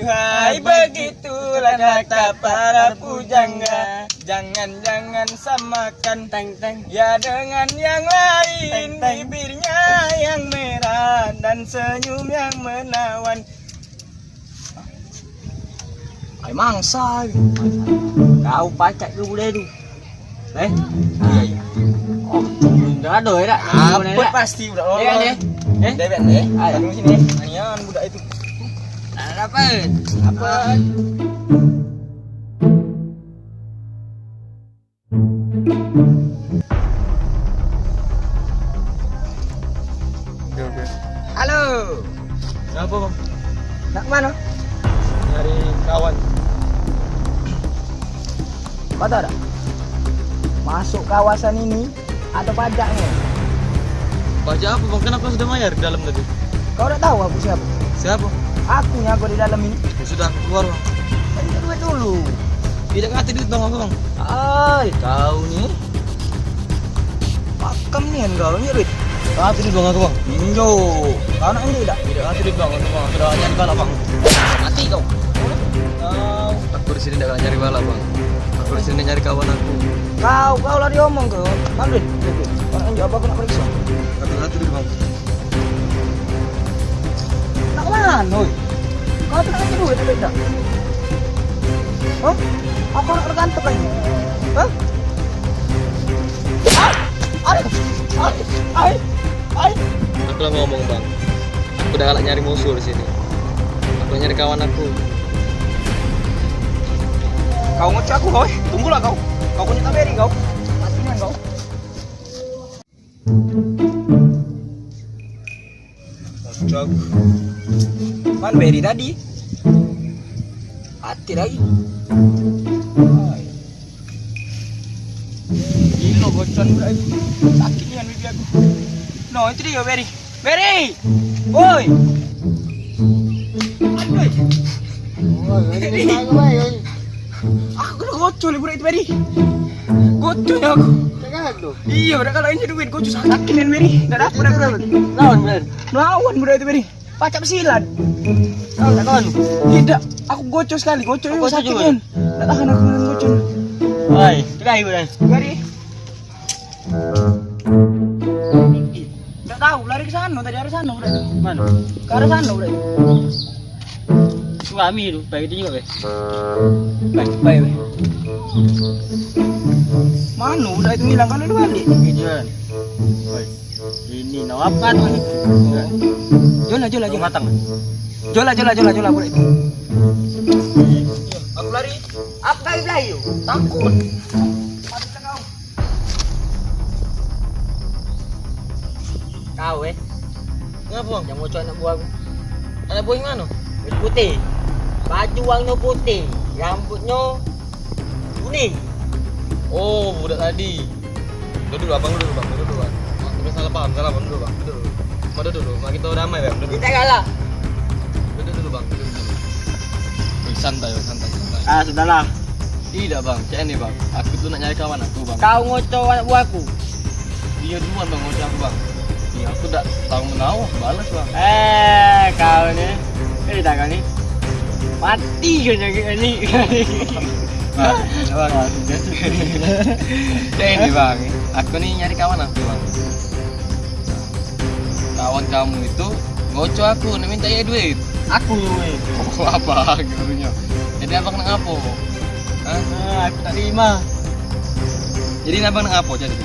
Duhai begitulah kata para pujangga, jangan samakan ya dengan yang lain. Bibirnya yang merah dan senyum yang menawan. Ay mangsa. Kau pakai dulu deh tu. Iya. Oh, enggak ada ya. Apa pasti budak orang. Ya. Debet deh. Tunggu sini. Anian budak itu. Dapat. Apa? Oke. Halo. Apa bang? Nak mana? Nyari kawan. Kau tahu tak? Masuk kawasan ini ada pajaknya. Pajak apa bang? Kenapa sudah bayar di dalam tadi? Kau udah tahu aku siapa? Siapa? Aku nyago di dalam ini. Sudah keluar bang. Tadi duit dulu. Tidak ngerti duit bang apa bang? Ay, kau nih. Pakam nih kan kau nih duit. Ngerti duit bang aku bang. Pinjo. Kau nak ini tidak? Tidak ngerti duit bang aku bang. Sudah nyari bala bang. Mati kau. Aku di sini tidak nyari bala bang. Aku di sini nyari kawan aku. Kau lari omong kau. Mana duit? Kau nak jawab aku nak periksa. Tidak ngerti duit bang. Nak mana? Oi. Kau tak ngasih duit ada tak? Hah? Aku nak tergantung lagi. Hah? Ay. Aku lah ngomong bang. Aku udah galak nyari musuh di sini. Aku nyari kawan aku. Kau ngecek aku kau. Tunggulah kau. Kau punya taberi kau. Matinya kau. Ngecek aku. Man beri tadi. Hati lagi. Gila bocon budak itu. Sakit nih kan bibi aku. No, itu dia Beri. Beri! Woi! Aku kena gocol budak itu Beri. Gocolnya aku. Iya, udah kalau ini duit gocol sakit nih Beri. Enggak dapat. Lawan budak itu Beri. Pacak pesilat. Tahu tak kawan? Tidak, aku gocol sekali. Gocol itu sakit kan. Tak tahan aku dengan gocol. Hai, terakhir budak. Beri. Enggak tahu, lari ke sana tadi arah sana udah. Mana? Ke arah sana udah. Suami itu, baik itu juga be. Baik. Mana udah itu hilang kan udah balik. Gitu kan. Ini nawapan ini. Jola. Matang. Jola udah itu. Aku lari. Apa kau belayu? Takut. Kau Kenapa bang? yang mau coba anak buah aku. Anak buah yang mana? Putih. Baju warna putih, rambutnya kuning. Oh, budak tadi. Duduk abang dulu bang. Udah salah paham dulu bang. Duduk dulu. Mak kita damai bang. Duduk Kita kalah. dulu bang. Santai. Sudahlah. Tidak bang, kayak ini bang. Aku tuh nak nyari kawan aku bang. Kau ngocok anak buahku. Dia duluan bang ngocok aku bang. Iya, aku tak tahu menawa, balas bang. Kau nih. Ini tak kau nih. Mati kau nyari ini. Bang, kayak ini bang. Aku nih nyari kawan aku bang. Kawan kamu itu ngocok aku, nak minta ya duit. Aku duit. Oh apa gurunya? Jadi abang nak apa? Aku tak terima. Jadi abang nak apa jadi?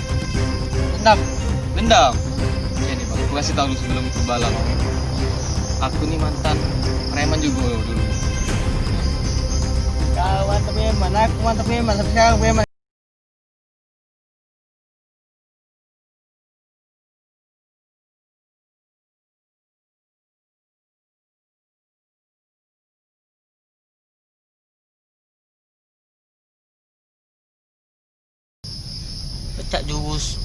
Dendam. Ini bang, aku kasih tahu dulu sebelum itu bala bang. Aku nih mantan preman juga dulu. Kau mantap preman, aku mantap preman sampai sekarang preman. Pecak jurus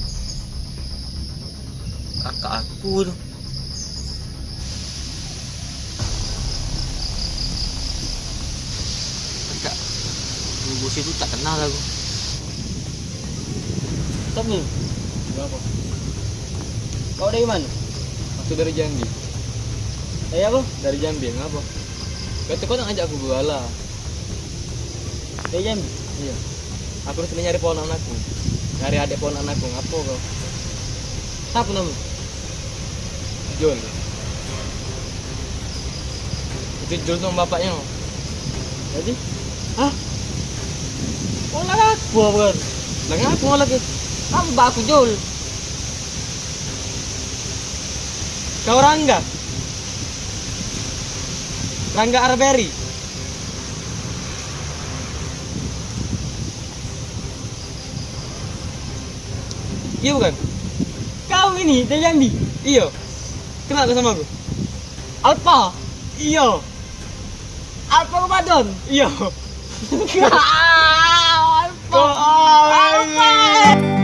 kakak aku tuh. Pecak jurus itu tak kenal aku. Tapi Berapa? kau dari mana? Aku dari Jambi. Apa? Dari Jambi, ngapa? Kau kau ngajak aku gua lah. Iya, Iya. Aku harus nyari ponakan aku. Nyari adik ponakan aku. Ngapo kau? Siapa nama? Jul. Itu Jul sama bapaknya. Jadi? Hah? Oh lah aku bukan? Lah ngaku lagi? Kamu bak aku Jul. Kau Rangga? Rangga Arberi? Iya bukan? Kau ini, Dayandi. Iya. Kenal kau sama aku? Alpa. Iya. Alpa Ramadan. Iya. Alpa. Kau Alpa.